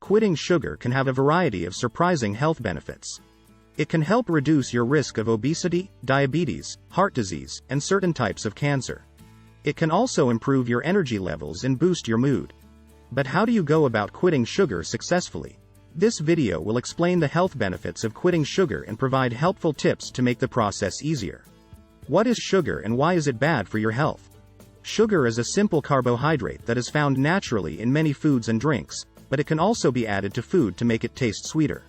quitting sugar can have a variety of surprising health benefits. It can help reduce your risk of obesity, diabetes, heart disease, and certain types of cancer. It can also improve your energy levels and boost your mood. But how do you go about quitting sugar successfully? This video will explain the health benefits of quitting sugar and provide helpful tips to make the process easier. What is sugar and why is it bad for your health? Sugar is a simple carbohydrate that is found naturally in many foods and drinks, but it can also be added to food to make it taste sweeter.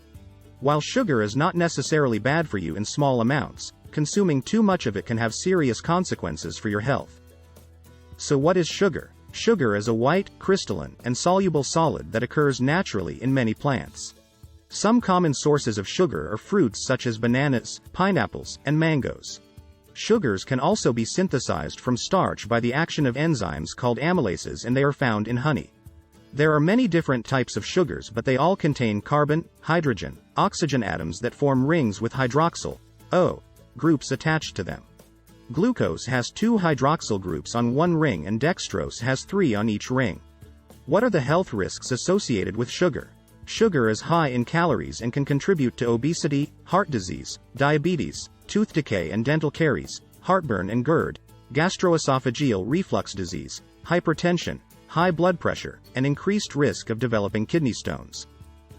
While sugar is not necessarily bad for you in small amounts, consuming too much of it can have serious consequences for your health. So what is sugar? Sugar is a white, crystalline, and soluble solid that occurs naturally in many plants. Some common sources of sugar are fruits such as bananas, pineapples, and mangoes. Sugars can also be synthesized from starch by the action of enzymes called amylases, and they are found in honey. There are many different types of sugars, but they all contain carbon, hydrogen, oxygen atoms that form rings with hydroxyl O groups attached to them. Glucose has 2 hydroxyl groups on one ring and dextrose has 3 on each ring. What are the health risks associated with sugar? Sugar is high in calories and can contribute to obesity, heart disease, diabetes, tooth decay and dental caries, heartburn and GERD, gastroesophageal reflux disease, hypertension, high blood pressure, and increased risk of developing kidney stones.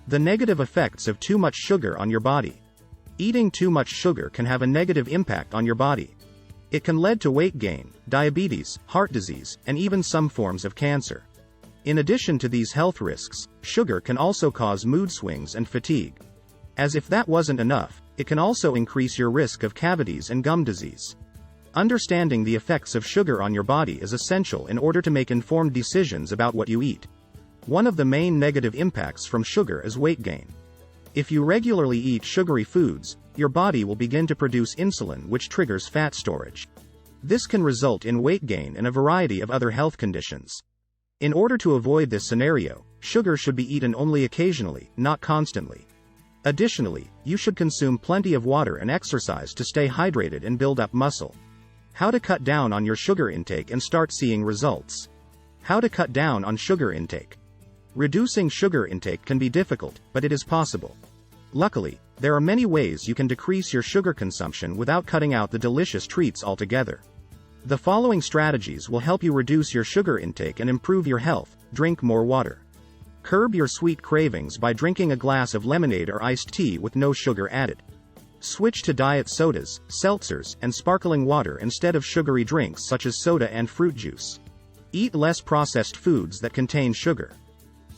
The negative effects of too much sugar on your body. Eating too much sugar can have a negative impact on your body. It can lead to weight gain, diabetes, heart disease, and even some forms of cancer. In addition to these health risks, sugar can also cause mood swings and fatigue. As if that wasn't enough, it can also increase your risk of cavities and gum disease. Understanding the effects of sugar on your body is essential in order to make informed decisions about what you eat. One of the main negative impacts from sugar is weight gain. If you regularly eat sugary foods, your body will begin to produce insulin, which triggers fat storage. This can result in weight gain and a variety of other health conditions. In order to avoid this scenario, sugar should be eaten only occasionally, not constantly. Additionally, you should consume plenty of water and exercise to stay hydrated and build up muscle. How to cut down on your sugar intake and start seeing results. How to cut down on sugar intake. Reducing sugar intake can be difficult, but it is possible. Luckily, there are many ways you can decrease your sugar consumption without cutting out the delicious treats altogether. The following strategies will help you reduce your sugar intake and improve your health. Drink more water. Curb your sweet cravings by drinking a glass of lemonade or iced tea with no sugar added. Switch to diet sodas, seltzers, and sparkling water instead of sugary drinks such as soda and fruit juice. Eat less processed foods that contain sugar.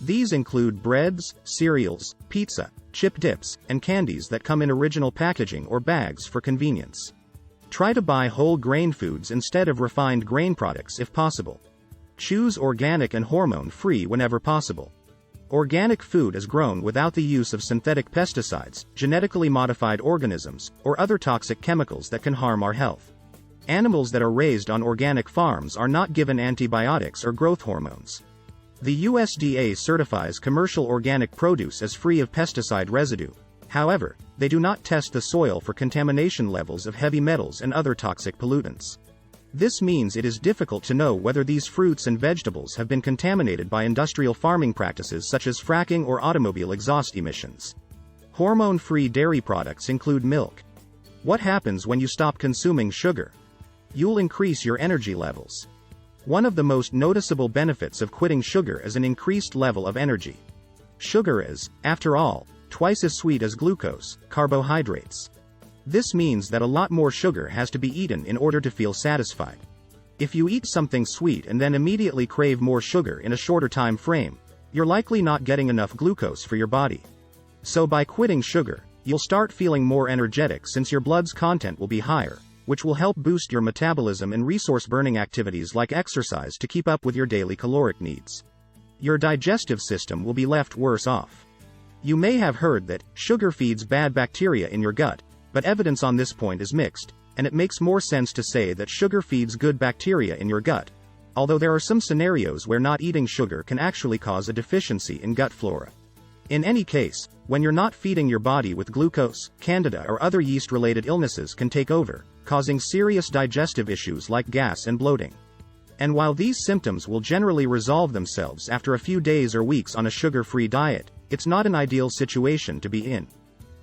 These include breads, cereals, pizza, chip dips, and candies that come in original packaging or bags for convenience. Try to buy whole grain foods instead of refined grain products if possible. Choose organic and hormone-free whenever possible. Organic food is grown without the use of synthetic pesticides, genetically modified organisms, or other toxic chemicals that can harm our health. Animals that are raised on organic farms are not given antibiotics or growth hormones. The USDA certifies commercial organic produce as free of pesticide residue. However, they do not test the soil for contamination levels of heavy metals and other toxic pollutants. This means it is difficult to know whether these fruits and vegetables have been contaminated by industrial farming practices such as fracking or automobile exhaust emissions. Hormone-free dairy products include milk. What happens when you stop consuming sugar? You'll increase your energy levels. One of the most noticeable benefits of quitting sugar is an increased level of energy. Sugar is, after all, twice as sweet as glucose, carbohydrates. This means that a lot more sugar has to be eaten in order to feel satisfied. If you eat something sweet and then immediately crave more sugar in a shorter time frame, you're likely not getting enough glucose for your body. So by quitting sugar, you'll start feeling more energetic since your blood's content will be higher, which will help boost your metabolism and resource-burning activities like exercise to keep up with your daily caloric needs. Your digestive system will be left worse off. You may have heard that sugar feeds bad bacteria in your gut, but evidence on this point is mixed, and it makes more sense to say that sugar feeds good bacteria in your gut, although there are some scenarios where not eating sugar can actually cause a deficiency in gut flora. In any case, when you're not feeding your body with glucose, candida or other yeast-related illnesses can take over, causing serious digestive issues like gas and bloating. And while these symptoms will generally resolve themselves after a few days or weeks on a sugar-free diet, it's not an ideal situation to be in.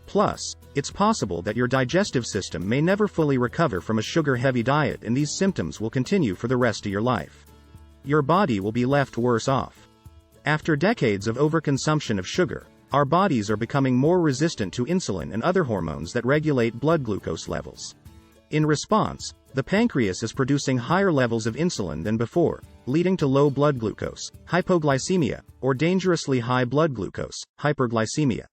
Plus, it's possible that your digestive system may never fully recover from a sugar-heavy diet and these symptoms will continue for the rest of your life. Your body will be left worse off. After decades of overconsumption of sugar, our bodies are becoming more resistant to insulin and other hormones that regulate blood glucose levels. In response, the pancreas is producing higher levels of insulin than before, leading to low blood glucose, hypoglycemia, or dangerously high blood glucose, hyperglycemia.